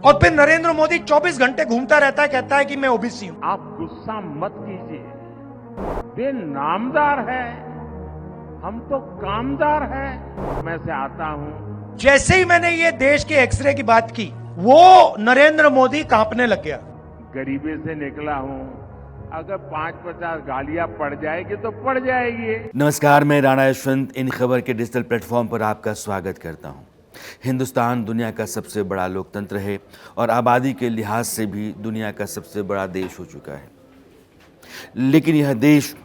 और फिर नरेंद्र मोदी 24 घंटे घूमता रहता है, कहता है कि मैं ओबीसी हूं। आप गुस्सा मत कीजिए, वे नामदार है, हम तो कामदार है। मैं से आता हूं। जैसे ही मैंने ये देश के एक्सरे की बात की, वो नरेंद्र मोदी कांपने लग गया। गरीबी से निकला हूं, अगर 5-50 गालियां पड़ जाएगी तो पड़ जाएगी। नमस्कार, मैं राणा यशवंत इन खबर के डिजिटल प्लेटफॉर्म पर आपका स्वागत करता हूं। हिंदुस्तान दुनिया का सबसे बड़ा लोकतंत्र है और आबादी के लिहाज से भी दुनिया का सबसे बड़ा देश हो चुका है। लेकिन यह देश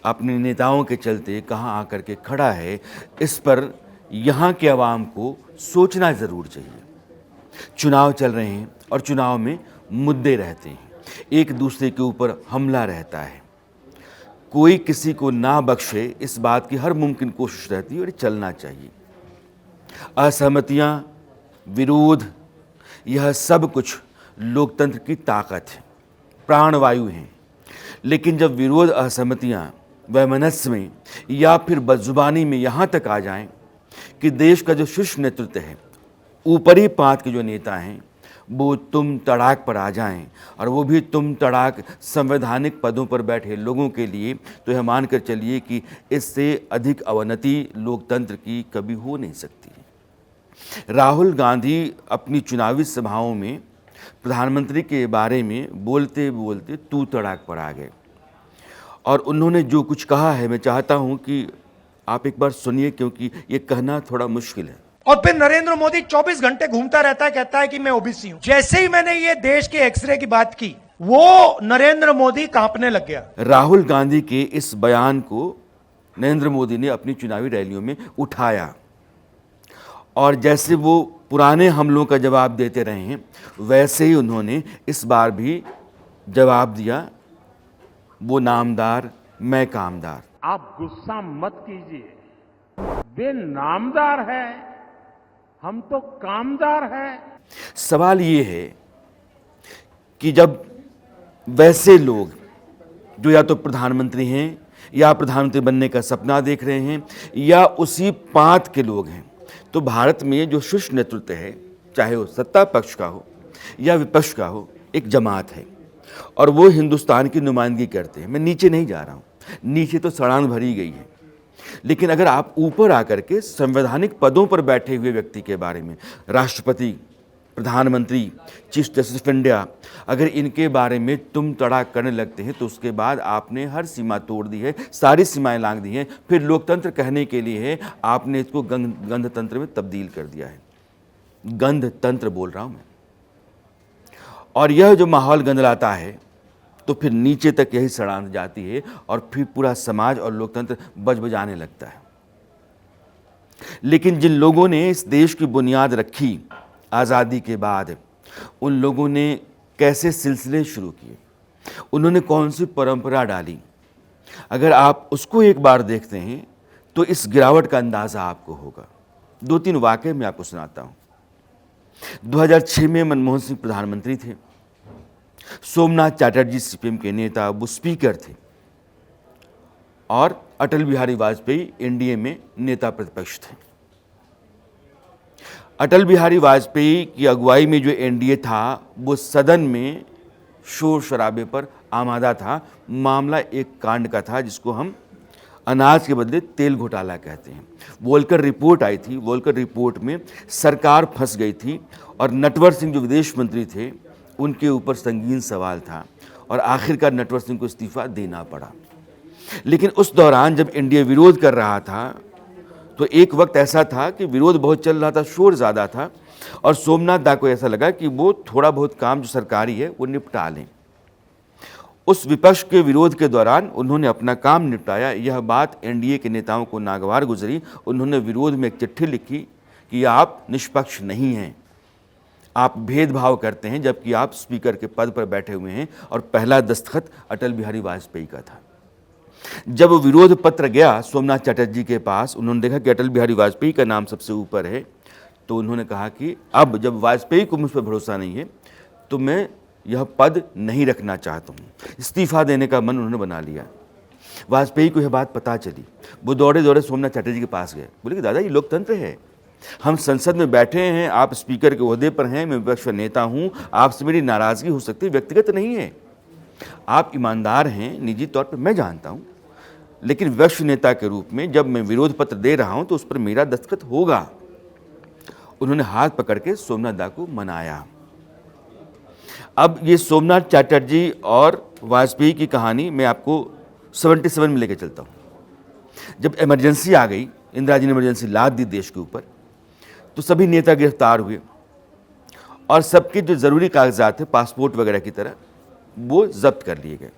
अपने नेताओं के चलते कहां आकर के खड़ा है, इस पर यहाँ के अवाम को सोचना ज़रूर चाहिए। चुनाव चल रहे हैं और चुनाव में मुद्दे रहते हैं, एक दूसरे के ऊपर हमला रहता है, कोई किसी को ना बख्शे, इस बात की हर मुमकिन कोशिश रहती है और चलना चाहिए। असहमतियाँ, विरोध, यह सब कुछ लोकतंत्र की ताकत है, प्राणवायु है। लेकिन जब विरोध, असहमतियाँ वैमनस्य में या फिर बदजुबानी में यहाँ तक आ जाएं कि देश का जो शीर्ष नेतृत्व है, ऊपरी पांत के जो नेता हैं, वो तुम तड़ाक पर आ जाएं और वो भी तुम तड़ाक संवैधानिक पदों पर बैठे लोगों के लिए, तो यह मानकर चलिए कि इससे अधिक अवनति लोकतंत्र की कभी हो नहीं सकती। राहुल गांधी अपनी चुनावी सभाओं में प्रधानमंत्री के बारे में बोलते बोलते तू तड़ाक पर आ गए और उन्होंने जो कुछ कहा है, मैं चाहता हूं कि आप एक बार सुनिए, क्योंकि ये कहना थोड़ा मुश्किल है। और फिर नरेंद्र मोदी 24 घंटे घूमता रहता है, कहता है कि मैं ओबीसी हूं। जैसे ही मैंने ये देश के एक्सरे की बात की, वो नरेंद्र मोदी कांपने लग गया। राहुल गांधी के इस बयान को नरेंद्र मोदी ने अपनी चुनावी रैलियों में उठाया और जैसे वो पुराने हमलों का जवाब देते रहे हैं, वैसे ही उन्होंने इस बार भी जवाब दिया, वो नामदार मैं कामदार। आप गुस्सा मत कीजिए, वे नामदार है, हम तो कामदार है। सवाल ये है कि जब वैसे लोग जो या तो प्रधानमंत्री हैं या प्रधानमंत्री बनने का सपना देख रहे हैं या उसी पांत के लोग हैं, तो भारत में जो शीर्ष नेतृत्व है, चाहे वो सत्ता पक्ष का हो या विपक्ष का हो, एक जमात है और वो हिंदुस्तान की नुमाइंदगी करते हैं। मैं नीचे नहीं जा रहा हूँ, नीचे तो सड़ान भरी गई है, लेकिन अगर आप ऊपर आकर के संवैधानिक पदों पर बैठे हुए व्यक्ति के बारे में, राष्ट्रपति, प्रधानमंत्री, चीफ जस्टिस ऑफ इंडिया, अगर इनके बारे में तुम तड़ाक करने लगते हैं, तो उसके बाद आपने हर सीमा तोड़ दी है, सारी सीमाएं लांघ दी हैं। फिर लोकतंत्र कहने के लिए है, आपने इसको गंध तंत्र में तब्दील कर दिया है। गंध तंत्र बोल रहा हूं मैं। और यह जो माहौल गंधलाता है, तो फिर नीचे तक यही सड़ान जाती है और फिर पूरा समाज और लोकतंत्र बजबजाने लगता है। लेकिन जिन लोगों ने इस देश की बुनियाद रखी आज़ादी के बाद, उन लोगों ने कैसे सिलसिले शुरू किए, उन्होंने कौन सी परंपरा डाली, अगर आप उसको एक बार देखते हैं तो इस गिरावट का अंदाज़ा आपको होगा। 2-3 वाक़ये मैं आपको सुनाता हूँ। 2006 में मनमोहन सिंह प्रधानमंत्री थे, सोमनाथ चटर्जी सीपीएम के नेता, वो स्पीकर थे और अटल बिहारी वाजपेयी एनडीए में नेता प्रतिपक्ष थे। अटल बिहारी वाजपेयी की अगुवाई में जो एनडीए था, वो सदन में शोर शराबे पर आमादा था। मामला एक कांड का था जिसको हम अनाज के बदले तेल घोटाला कहते हैं। वोल्कर रिपोर्ट आई थी, वोल्कर रिपोर्ट में सरकार फंस गई थी और नटवर सिंह जो विदेश मंत्री थे, उनके ऊपर संगीन सवाल था और आखिरकार नटवर सिंह को इस्तीफा देना पड़ा। लेकिन उस दौरान जब एनडीए विरोध कर रहा था, तो एक वक्त ऐसा था कि विरोध बहुत चल रहा था, शोर ज़्यादा था और सोमनाथ दा को ऐसा लगा कि वो थोड़ा बहुत काम जो सरकारी है वो निपटा लें। उस विपक्ष के विरोध के दौरान उन्होंने अपना काम निपटाया। यह बात एनडीए के नेताओं को नागवार गुजरी। उन्होंने विरोध में एक चिट्ठी लिखी कि आप निष्पक्ष नहीं हैं, आप भेदभाव करते हैं, जबकि आप स्पीकर के पद पर बैठे हुए हैं। और पहला दस्तखत अटल बिहारी वाजपेयी का था। जब विरोध पत्र गया सोमनाथ चटर्जी के पास, उन्होंने देखा कि अटल बिहारी वाजपेयी का नाम सबसे ऊपर है, तो उन्होंने कहा कि अब जब वाजपेयी को मुझ पर भरोसा नहीं है, तो मैं यह पद नहीं रखना चाहता हूँ। इस्तीफा देने का मन उन्होंने बना लिया। वाजपेयी को यह बात पता चली, वो दौड़े दौड़े सोमनाथ चटर्जी के पास गए, बोले कि दादा ये लोकतंत्र है, हम संसद में बैठे हैं, आप स्पीकर के ओहदे पर हैं, मैं विपक्ष का नेता हूं, आपसे मेरी नाराजगी हो सकती है, व्यक्तिगत नहीं है। आप ईमानदार हैं निजी तौर पर, मैं जानता हूं, लेकिन विपक्ष नेता के रूप में जब मैं विरोध पत्र दे रहा हूं तो उस पर मेरा दस्तखत होगा। उन्होंने हाथ पकड़ के सोमनाथ दा को मनाया। अब ये सोमनाथ चैटर्जी और वाजपेयी की कहानी मैं आपको 77 में लेकर चलता हूं। जब इमरजेंसी आ गई, इंदिरा जी ने इमरजेंसी लाद दी देश के ऊपर, तो सभी नेता गिरफ्तार हुए और सबके जो ज़रूरी कागजात थे पासपोर्ट वगैरह की तरह वो जब्त कर लिए गए।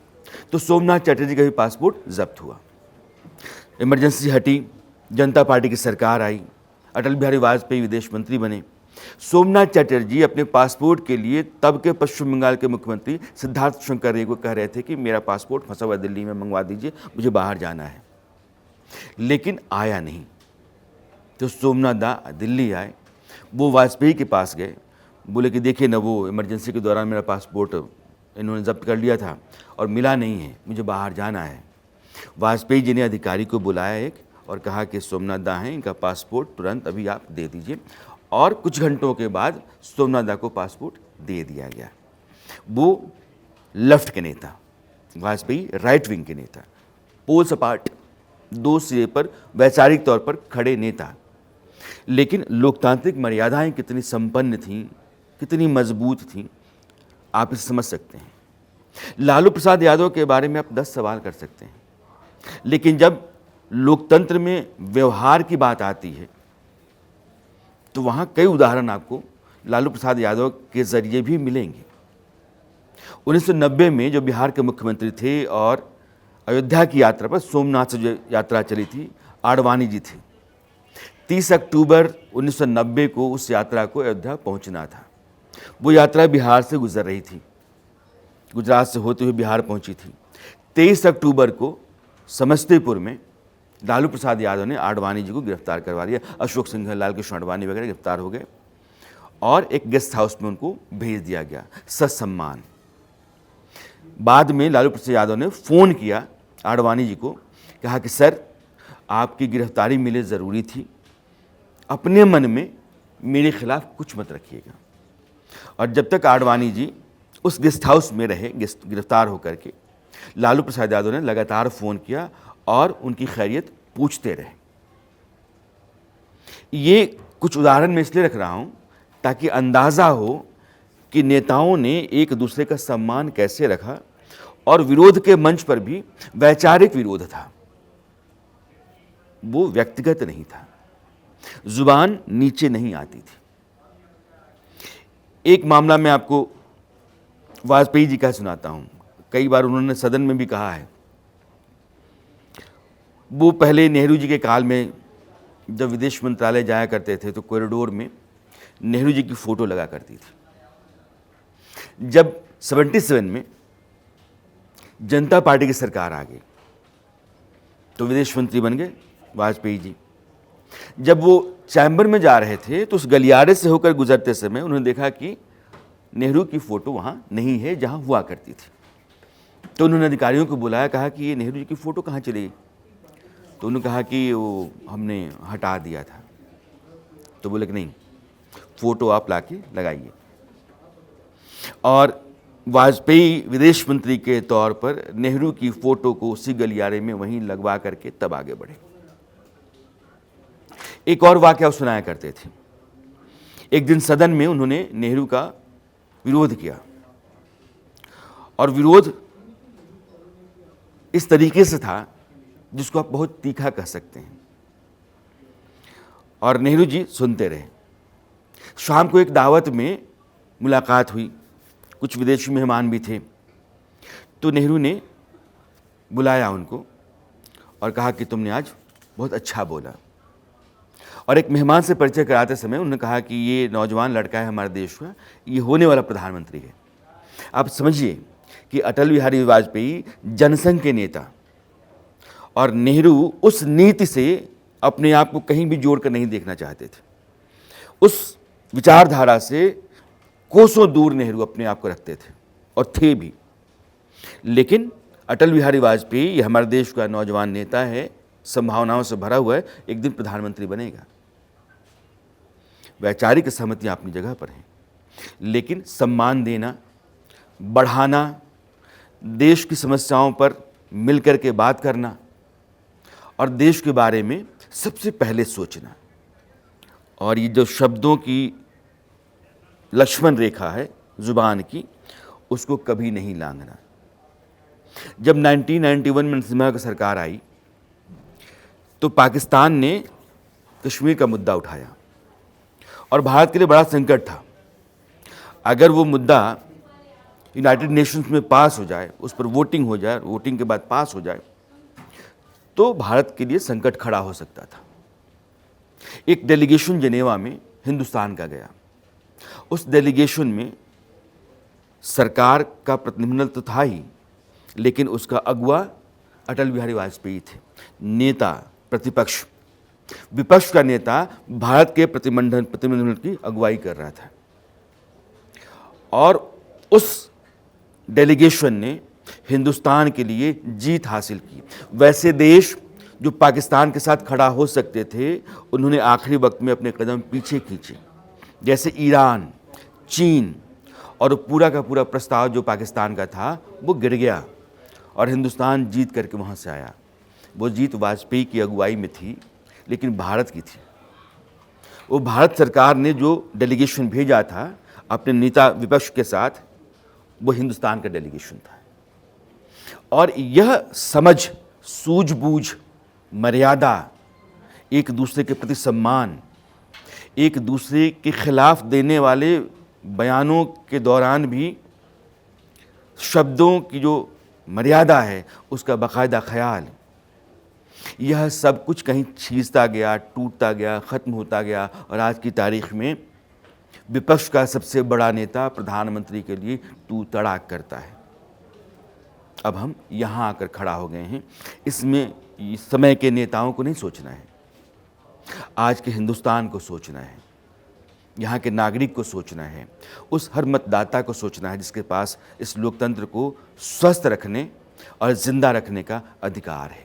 तो सोमनाथ चैटर्जी का भी पासपोर्ट जब्त हुआ। इमरजेंसी हटी, जनता पार्टी की सरकार आई, अटल बिहारी वाजपेयी विदेश मंत्री बने। सोमनाथ चैटर्जी अपने पासपोर्ट के लिए तब के पश्चिम बंगाल के मुख्यमंत्री सिद्धार्थ शंकर रे को कह रहे थे कि मेरा पासपोर्ट फंसा हुआ दिल्ली में, मंगवा दीजिए, मुझे बाहर जाना है, लेकिन आया नहीं। तो सोमनाथ दा दिल्ली आए, वो वाजपेयी के पास गए, बोले कि देखिए ना, वो इमरजेंसी के दौरान मेरा पासपोर्ट इन्होंने जब्त कर लिया था और मिला नहीं है, मुझे बाहर जाना है। वाजपेयी जी ने अधिकारी को बुलाया एक और कहा कि सोमनाथ दा हैं, इनका पासपोर्ट तुरंत अभी आप दे दीजिए। और कुछ घंटों के बाद सोमनाथ दा को पासपोर्ट दे दिया गया। वो लेफ्ट के नेता, वाजपेयी राइट विंग के नेता, पोल्स अपार्ट, दो सिरे पर वैचारिक तौर पर खड़े नेता, लेकिन लोकतांत्रिक मर्यादाएं कितनी संपन्न थीं, कितनी मजबूत थीं, आप इसे समझ सकते हैं। लालू प्रसाद यादव के बारे में आप 10 सवाल कर सकते हैं, लेकिन जब लोकतंत्र में व्यवहार की बात आती है तो वहाँ कई उदाहरण आपको लालू प्रसाद यादव के जरिए भी मिलेंगे। 1990 में जो बिहार के मुख्यमंत्री थे और अयोध्या की यात्रा पर सोमनाथ से जो यात्रा चली थी, आडवाणी जी थे। 30 अक्टूबर 1990 को उस यात्रा को अयोध्या पहुंचना था। वो यात्रा बिहार से गुजर रही थी, गुजरात से होते हुए बिहार पहुंची थी। 23 अक्टूबर को समस्तीपुर में लालू प्रसाद यादव ने आडवाणी जी को गिरफ्तार करवा लिया। अशोक सिंघल, लाल कृष्ण आडवाणी वगैरह गिरफ्तार हो गए और एक गेस्ट हाउस में उनको भेज दिया गया ससम्मान। बाद में लालू प्रसाद यादव ने फ़ोन किया आडवाणी जी को, कहा कि सर, आपकी गिरफ्तारी मेरे ज़रूरी थी, अपने मन में मेरे खिलाफ कुछ मत रखिएगा। और जब तक आडवाणी जी उस गेस्ट हाउस में रहे गिरफ्तार होकर के, लालू प्रसाद यादव ने लगातार फ़ोन किया और उनकी खैरियत पूछते रहे। ये कुछ उदाहरण मैं इसलिए रख रहा हूं ताकि अंदाज़ा हो कि नेताओं ने एक दूसरे का सम्मान कैसे रखा, और विरोध के मंच पर भी वैचारिक विरोध था, वो व्यक्तिगत नहीं था, जुबान नीचे नहीं आती थी। एक मामला मैं आपको वाजपेयी जी का सुनाता हूं, कई बार उन्होंने सदन में भी कहा है। वो पहले नेहरू जी के काल में जब विदेश मंत्रालय जाया करते थे तो कॉरिडोर में नेहरू जी की फ़ोटो लगा करती थी। जब 77 में जनता पार्टी की सरकार आ गई तो विदेश मंत्री बन गए वाजपेयी जी। जब वो चैम्बर में जा रहे थे तो उस गलियारे से होकर गुजरते समय उन्होंने देखा कि नेहरू की फ़ोटो वहाँ नहीं है जहाँ हुआ करती थी। तो उन्होंने अधिकारियों को बुलाया, कहा कि ये नेहरू जी की फ़ोटो कहाँ चली गई? तो उन्होंने कहा कि वो हमने हटा दिया था। तो बोले कि नहीं, फ़ोटो आप लाके लगाइए। और वाजपेयी विदेश मंत्री के तौर पर नेहरू की फ़ोटो को उसी गलियारे में वहीं लगवा करके तब आगे बढ़े। एक और वाकया सुनाया करते थे। एक दिन सदन में उन्होंने नेहरू का विरोध किया, और विरोध इस तरीके से था जिसको आप बहुत तीखा कह सकते हैं, और नेहरू जी सुनते रहे। शाम को एक दावत में मुलाकात हुई, कुछ विदेशी मेहमान भी थे, तो नेहरू ने बुलाया उनको और कहा कि तुमने आज बहुत अच्छा बोला। और एक मेहमान से परिचय कराते समय उन्होंने कहा कि ये नौजवान लड़का है हमारे देश का, ये होने वाला प्रधानमंत्री है। आप समझिए कि अटल बिहारी वाजपेयी जनसंघ के नेता और नेहरू उस नीति से अपने आप को कहीं भी जोड़कर नहीं देखना चाहते थे। उस विचारधारा से कोसों दूर नेहरू अपने आप को रखते थे और थे भी। लेकिन अटल बिहारी वाजपेयी ये हमारे देश का नौजवान नेता है, संभावनाओं से भरा हुआ है, एक दिन प्रधानमंत्री बनेगा। वैचारिक सहमतियाँ अपनी जगह पर हैं, लेकिन सम्मान देना, बढ़ाना, देश की समस्याओं पर मिलकर के बात करना और देश के बारे में सबसे पहले सोचना, और ये जो शब्दों की लक्ष्मण रेखा है जुबान की, उसको कभी नहीं लांघना। जब 1991 में नरसिम्हा की सरकार आई तो पाकिस्तान ने कश्मीर का मुद्दा उठाया और भारत के लिए बड़ा संकट था। अगर वो मुद्दा यूनाइटेड नेशंस में पास हो जाए, उस पर वोटिंग हो जाए, वोटिंग के बाद पास हो जाए, तो भारत के लिए संकट खड़ा हो सकता था। एक डेलीगेशन जेनेवा में हिंदुस्तान का गया। उस डेलीगेशन में सरकार का प्रतिनिधिमंडल तो था ही, लेकिन उसका अगुवा अटल बिहारी वाजपेयी थे। नेता प्रतिपक्ष, विपक्ष का नेता भारत के प्रतिनिधिमंडल की अगुवाई कर रहा था, और उस डेलीगेशन ने हिंदुस्तान के लिए जीत हासिल की। वैसे देश जो पाकिस्तान के साथ खड़ा हो सकते थे, उन्होंने आखिरी वक्त में अपने कदम पीछे खींचे, जैसे ईरान, चीन, और पूरा का पूरा प्रस्ताव जो पाकिस्तान का था वो गिर गया और हिंदुस्तान जीत करके वहाँ से आया। वो जीत वाजपेयी की अगुवाई में थी, लेकिन भारत की थी। वो भारत सरकार ने जो डेलीगेशन भेजा था अपने नेता विपक्ष के साथ, वो हिंदुस्तान का डेलीगेशन था। और यह समझ, सूझबूझ, मर्यादा, एक दूसरे के प्रति सम्मान, एक दूसरे के खिलाफ देने वाले बयानों के दौरान भी शब्दों की जो मर्यादा है उसका बाकायदा ख्याल, यह सब कुछ कहीं छींचता गया, टूटता गया, ख़त्म होता गया, और आज की तारीख में विपक्ष का सबसे बड़ा नेता प्रधानमंत्री के लिए तू तड़ाक करता है। अब हम यहाँ आकर खड़ा हो गए हैं। इसमें समय के नेताओं को नहीं सोचना है, आज के हिंदुस्तान को सोचना है, यहाँ के नागरिक को सोचना है, उस हर मतदाता को सोचना है जिसके पास इस लोकतंत्र को स्वस्थ रखने और जिंदा रखने का अधिकार है।